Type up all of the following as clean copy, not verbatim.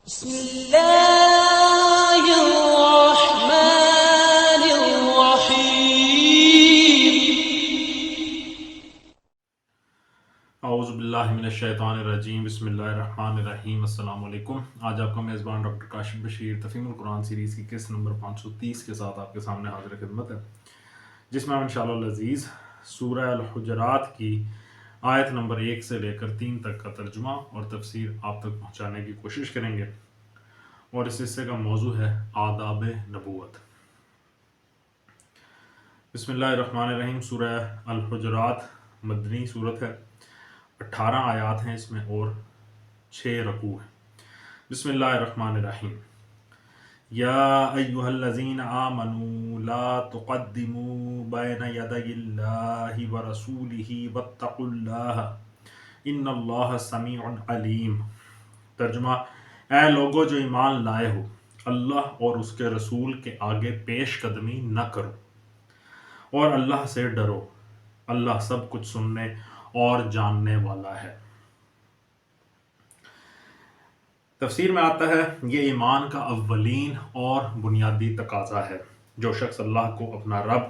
بسم الله الرحمن الرحيم اعوذ باللہ من الشیطان الرجیم بسم اللہ الرحمن الرحیم السلام علیکم۔ آج آپ کا میزبان ڈاکٹر کاشف بشیر تفہیم القرآن سیریز کی قسط نمبر 530 کے ساتھ آپ کے سامنے حاضر خدمت ہے، جس میں ہم انشاءاللہ العزیز سورہ الحجرات کی آیت نمبر 1 سے لے کر 3 تک کا ترجمہ اور تفسیر آپ تک پہنچانے کی کوشش کریں گے، اور اس حصے کا موضوع ہے آداب نبوت۔ بسم اللہ الرحمن الرحیم۔ سورہ الحجرات مدنی صورت ہے، 18 آیات ہیں اس میں اور 6 رکوع ہیں۔ بسم اللہ الرحمن الرحیم۔ یا ایہا الذین آمنوا لا تقدموا بین یدی اللہ ورسولہ واتقوا اللہ ان اللہ سمیع علیم۔ ترجمہ: اے لوگو جو ایمان لائے ہو، اللہ اور اس کے رسول کے آگے پیش قدمی نہ کرو اور اللہ سے ڈرو، اللہ سب کچھ سننے اور جاننے والا ہے۔ تفسیر میں آتا ہے یہ ایمان کا اولین اور بنیادی تقاضا ہے۔ جو شخص اللہ کو اپنا رب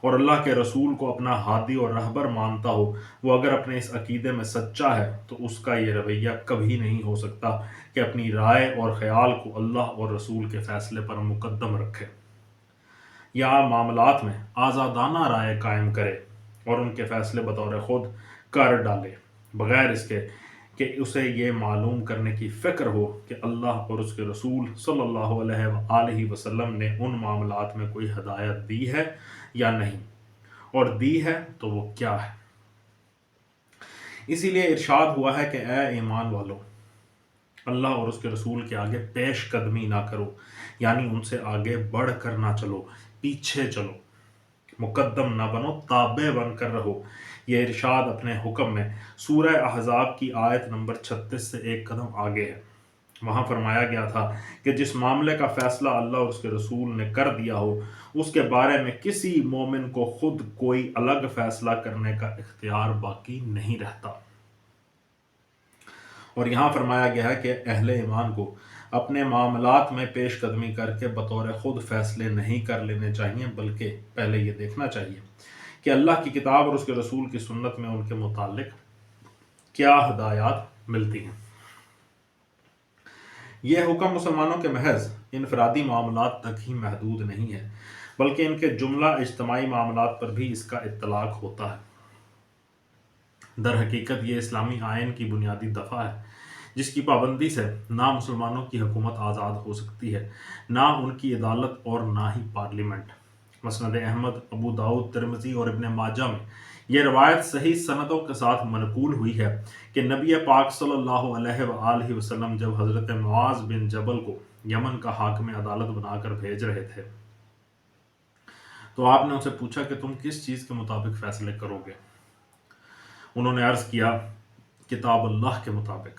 اور اللہ کے رسول کو اپنا ہادی اور رہبر مانتا ہو، وہ اگر اپنے اس عقیدے میں سچا ہے تو اس کا یہ رویہ کبھی نہیں ہو سکتا کہ اپنی رائے اور خیال کو اللہ اور رسول کے فیصلے پر مقدم رکھے یا معاملات میں آزادانہ رائے قائم کرے اور ان کے فیصلے بطور خود کر ڈالے، بغیر اس کے کہ اسے یہ معلوم کرنے کی فکر ہو کہ اللہ اور اس کے رسول صلی اللہ علیہ وآلہ وسلم نے ان معاملات میں کوئی ہدایت دی ہے یا نہیں، اور دی ہے تو وہ کیا ہے۔ اسی لیے ارشاد ہوا ہے کہ اے ایمان والو، اللہ اور اس کے رسول کے آگے پیش قدمی نہ کرو، یعنی ان سے آگے بڑھ کر نہ چلو، پیچھے چلو، مقدم نہ بنو، تابع بن کر رہو۔ یہ ارشاد اپنے حکم میں سورہ احزاب کی آیت نمبر 36 سے ایک قدم آگے ہے۔ وہاں فرمایا گیا تھا کہ جس معاملے کا فیصلہ اللہ اور اس کے رسول نے کر دیا ہو، اس کے بارے میں کسی مومن کو خود کوئی الگ فیصلہ کرنے کا اختیار باقی نہیں رہتا۔ اور یہاں فرمایا گیا ہے کہ اہل ایمان کو اپنے معاملات میں پیش قدمی کر کے بطور خود فیصلے نہیں کر لینے چاہیے، بلکہ پہلے یہ دیکھنا چاہیے کہ اللہ کی کتاب اور اس کے رسول کی سنت میں ان کے متعلق کیا ہدایات ملتی ہیں۔ یہ حکم مسلمانوں کے محض انفرادی معاملات تک ہی محدود نہیں ہے، بلکہ ان کے جملہ اجتماعی معاملات پر بھی اس کا اطلاق ہوتا ہے۔ در حقیقت یہ اسلامی آئین کی بنیادی دفعہ ہے، جس کی پابندی سے نہ مسلمانوں کی حکومت آزاد ہو سکتی ہے، نہ ان کی عدالت اور نہ ہی پارلیمنٹ۔ مسند احمد، ابو داؤد، ترمذی اور ابن ماجہ میں یہ روایت صحیح سندوں کے ساتھ منقول ہوئی ہے کہ نبی پاک صلی اللہ علیہ وآلہ وسلم جب حضرت معاذ بن جبل کو یمن کا حاکم عدالت بنا کر بھیج رہے تھے تو آپ نے ان سے پوچھا کہ تم کس چیز کے مطابق فیصلے کرو گے؟ انہوں نے عرض کیا کتاب اللہ کے مطابق۔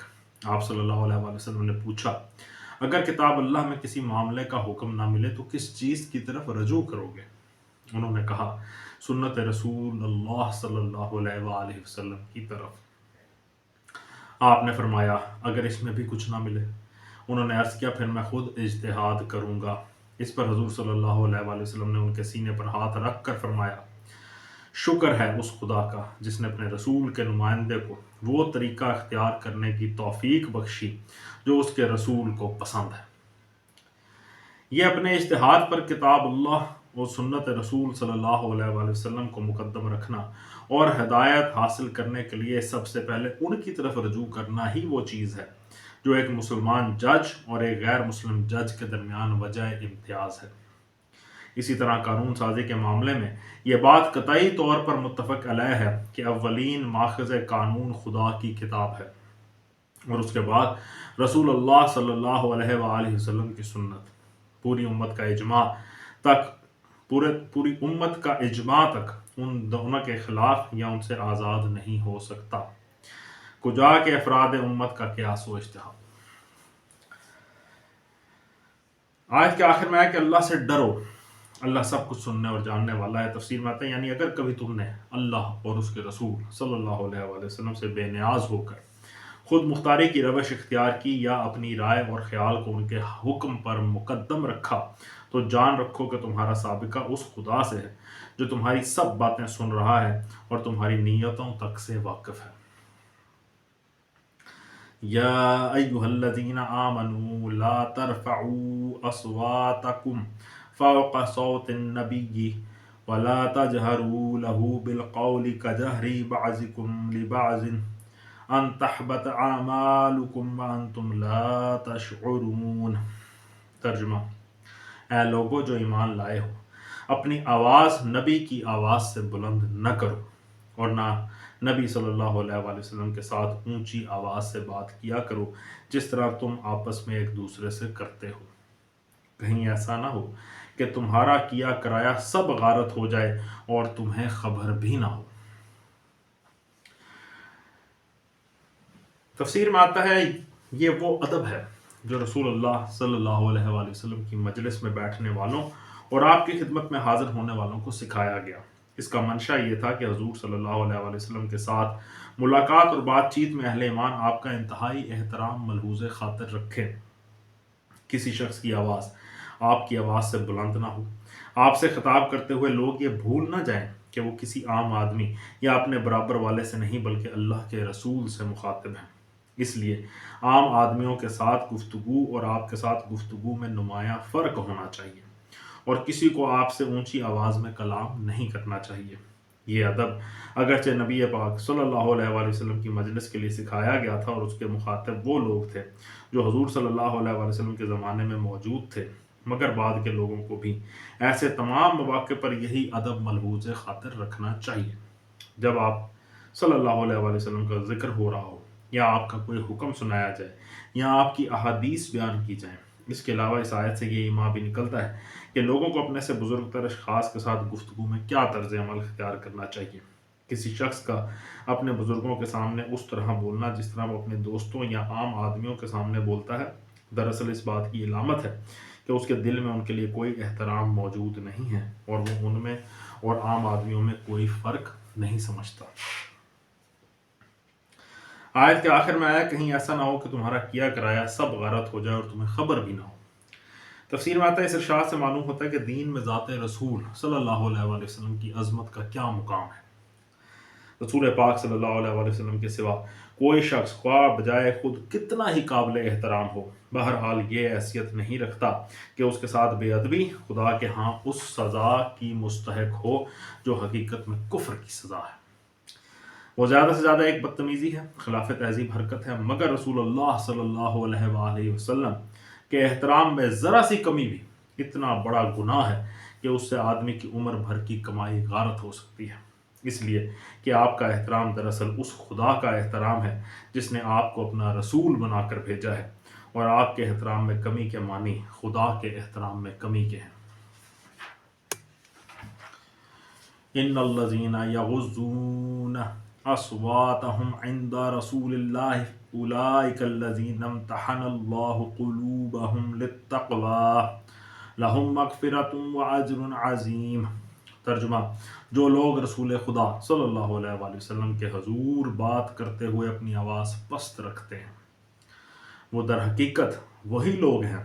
آپ صلی اللہ علیہ وآلہ وسلم نے پوچھا اگر کتاب اللہ میں کسی معاملے کا حکم نہ ملے تو کس چیز کی طرف رجوع کرو گے؟ انہوں نے کہا سنت رسول اللہ صلی اللہ علیہ وآلہ وسلم کی طرف۔ آپ نے فرمایا اگر اس میں بھی کچھ نہ ملے؟ انہوں نے عرض کیا پھر میں خود اجتہاد کروں گا۔ اس پر حضور صلی اللہ علیہ وآلہ وسلم نے ان کے سینے پر ہاتھ رکھ کر فرمایا شکر ہے اس خدا کا جس نے اپنے رسول کے نمائندے کو وہ طریقہ اختیار کرنے کی توفیق بخشی جو اس کے رسول کو پسند ہے۔ یہ اپنے اجتہاد پر کتاب اللہ اور سنت رسول صلی اللہ علیہ وآلہ وسلم کو مقدم رکھنا اور ہدایت حاصل کرنے کے لیے سب سے پہلے ان کی طرف رجوع کرنا ہی وہ چیز ہے جو ایک مسلمان جج اور ایک غیر مسلم جج کے درمیان وجہ امتیاز ہے۔ اسی طرح قانون سازی کے معاملے میں یہ بات قطعی طور پر متفق علیہ ہے کہ اولین ماخذ قانون خدا کی کتاب ہے اور اس کے بعد رسول اللہ صلی اللہ علیہ وآلہ وسلم کی سنت۔ پوری امت کا اجماع تک ان دونوں کے خلاف یا ان سے آزاد نہیں ہو سکتا، کجا کے افراد امت کا قیاس و اجتہاد۔ آیت کے آخر میں ہے کہ اللہ سے ڈرو، اللہ سب کچھ سننے اور جاننے والا ہے۔ تفسیر میں آتا ہے یعنی اگر کبھی تم نے اللہ اور اس کے رسول صلی اللہ علیہ وآلہ وسلم سے بے نیاز ہو کر خود مختاری کی روش اختیار کی یا اپنی رائے اور خیال کو ان کے حکم پر مقدم رکھا تو جان رکھو کہ تمہارا سابقہ اس خدا سے ہے جو تمہاری سب باتیں سن رہا ہے اور تمہاری نیتوں تک سے واقف ہے۔ یا ایہا الذین آمنوا لا ترفعوا اصواتکم فوق صوت النبی ولا تجهروا له بالقول كجهر بعضكم لبعض ان تحبط اعمالکم وانتم لا تشعرون۔ ترجمہ: اے لوگو جو ایمان لائے ہو، اپنی آواز نبی کی آواز سے بلند نہ کرو اور نہ نبی صلی اللہ علیہ وآلہ وسلم کے ساتھ اونچی آواز سے بات کیا کرو جس طرح تم آپس میں ایک دوسرے سے کرتے ہو، کہیں ایسا نہ ہو کہ تمہارا کیا کرایا سب غارت ہو جائے اور تمہیں خبر بھی نہ ہو۔ تفسیر میں آتا ہے یہ وہ ادب ہے جو رسول اللہ صلی اللہ علیہ وآلہ وسلم کی مجلس میں بیٹھنے والوں اور آپ کی خدمت میں حاضر ہونے والوں کو سکھایا گیا۔ اس کا منشا یہ تھا کہ حضور صلی اللہ علیہ وآلہ وسلم کے ساتھ ملاقات اور بات چیت میں اہل ایمان آپ کا انتہائی احترام ملحوظ خاطر رکھیں۔ کسی شخص کی آواز آپ کی آواز سے بلند نہ ہو۔ آپ سے خطاب کرتے ہوئے لوگ یہ بھول نہ جائیں کہ وہ کسی عام آدمی یا اپنے برابر والے سے نہیں بلکہ اللہ کے رسول سے مخاطب ہیں۔ اس لیے عام آدمیوں کے ساتھ گفتگو اور آپ کے ساتھ گفتگو میں نمایاں فرق ہونا چاہیے اور کسی کو آپ سے اونچی آواز میں کلام نہیں کرنا چاہیے۔ یہ ادب اگرچہ نبی پاک صلی اللہ علیہ وآلہ وسلم کی مجلس کے لیے سکھایا گیا تھا اور اس کے مخاطب وہ لوگ تھے جو حضور صلی اللہ علیہ وآلہ وسلم کے زمانے میں موجود تھے، مگر بعد کے لوگوں کو بھی ایسے تمام مواقع پر یہی ادب ملحوظ خاطر رکھنا چاہیے۔ جب آپ صلی اللہ علیہ وآلہ وسلم کا ذکر ہو رہا ہو یا آپ کا کوئی حکم سنایا جائے یا آپ کی احادیث بیان کی جائیں، اس کے علاوہ اس آیت سے یہ ایما بھی نکلتا ہے کہ لوگوں کو اپنے سے بزرگ تر اشخاص کے ساتھ گفتگو میں کیا طرز عمل اختیار کرنا چاہیے۔ کسی شخص کا اپنے بزرگوں کے سامنے اس طرح بولنا جس طرح وہ اپنے دوستوں یا عام آدمیوں کے سامنے بولتا ہے، دراصل اس بات کی علامت ہے کہ اس کے دل میں ان کے لیے کوئی احترام موجود نہیں ہے اور وہ ان میں اور عام آدمیوں میں کوئی فرق نہیں سمجھتا۔ آیت کے آخر میں آیا کہیں ایسا نہ ہو کہ تمہارا کیا کرایا سب غارت ہو جائے اور تمہیں خبر بھی نہ ہو۔ تفسیر میں آتا ہے اس ارشاد سے معلوم ہوتا ہے کہ دین میں ذات رسول صلی اللہ علیہ وآلہ وسلم کی عظمت کا کیا مقام ہے۔ رسول پاک صلی اللہ علیہ وآلہ وسلم کے سوا کوئی شخص خواہ بجائے خود کتنا ہی قابل احترام ہو، بہرحال یہ حیثیت نہیں رکھتا کہ اس کے ساتھ بے ادبی خدا کے ہاں اس سزا کی مستحق ہو جو حقیقت میں کفر کی سزا ہے۔ وہ زیادہ سے زیادہ ایک بدتمیزی ہے، خلاف تہذیب حرکت ہے، مگر رسول اللہ صلی اللہ علیہ وآلہ وسلم کے احترام میں ذرا سی کمی بھی اتنا بڑا گناہ ہے کہ اس سے آدمی کی عمر بھر کی کمائی غارت ہو سکتی ہے، اس لیے کہ آپ کا احترام دراصل اس خدا کا احترام ہے جس نے آپ کو اپنا رسول بنا کر بھیجا ہے، اور آپ کے احترام میں کمی کے معنی خدا کے احترام میں کمی کے ہیں۔ ان الذین یغضون اصواتهم عند رسول اللہ اولئک الذین امتحن اللہ قلوبهم للتقوی لہم مغفرۃ واجر عظیم۔ ترجمہ: جو لوگ رسول خدا صلی اللہ علیہ وآلہ وسلم کے حضور بات کرتے ہوئے اپنی آواز پست رکھتے ہیں، وہ در حقیقت وہی لوگ ہیں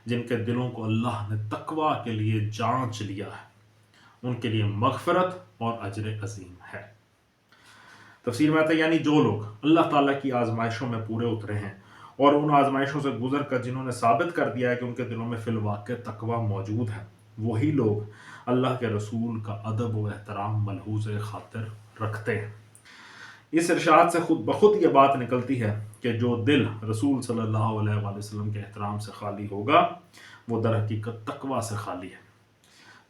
جن کے دلوں کو اللہ نے تقوی کے لیے جانچ لیا ہے، ان کے لیے مغفرت اور اجر عظیم ہے۔ تفسیر میں آتا ہے یعنی جو لوگ اللہ تعالیٰ کی آزمائشوں میں پورے اترے ہیں اور ان آزمائشوں سے گزر کر جنہوں نے ثابت کر دیا ہے کہ ان کے دلوں میں فی الواقع تقوی موجود ہے، وہی لوگ اللہ کے رسول کا ادب و احترام ملحوظ خاطر رکھتے ہیں۔ اس ارشاد سے خود بخود یہ بات نکلتی ہے کہ جو دل رسول صلی اللہ علیہ وآلہ وسلم کے احترام سے خالی ہوگا وہ در حقیقت تقوی سے خالی ہے،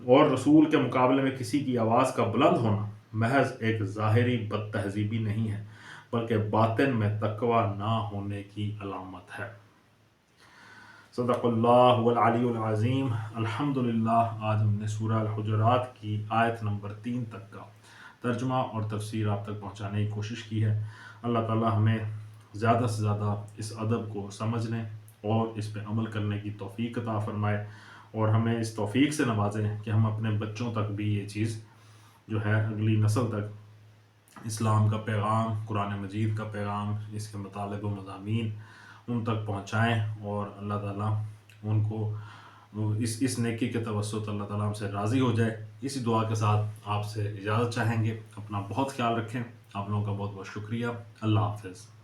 اور رسول کے مقابلے میں کسی کی آواز کا بلند ہونا محض ایک ظاہری بد تہذیبی نہیں ہے بلکہ باطن میں تقوی نہ ہونے کی علامت ہے۔ صدق اللہ العلی العظیم۔ الحمدللہ آج ہم نے سورہ الحجرات کی آیت نمبر 3 تک کا ترجمہ اور تفسیر آپ تک پہنچانے کی کوشش کی ہے۔ اللہ تعالی ہمیں زیادہ سے زیادہ اس ادب کو سمجھنے اور اس پہ عمل کرنے کی توفیق عطا فرمائے، اور ہمیں اس توفیق سے نوازیں کہ ہم اپنے بچوں تک بھی یہ چیز جو ہے اگلی نسل تک اسلام کا پیغام، قرآن مجید کا پیغام، اس کے مطالب و مضامین ان تک پہنچائیں، اور اللہ تعالیٰ ان کو اس نیکی کے توسط اللہ تعالیٰ ہم سے راضی ہو جائے۔ اسی دعا کے ساتھ آپ سے اجازت چاہیں گے۔ اپنا بہت خیال رکھیں۔ آپ لوگوں کا بہت بہت شکریہ۔ اللہ حافظ۔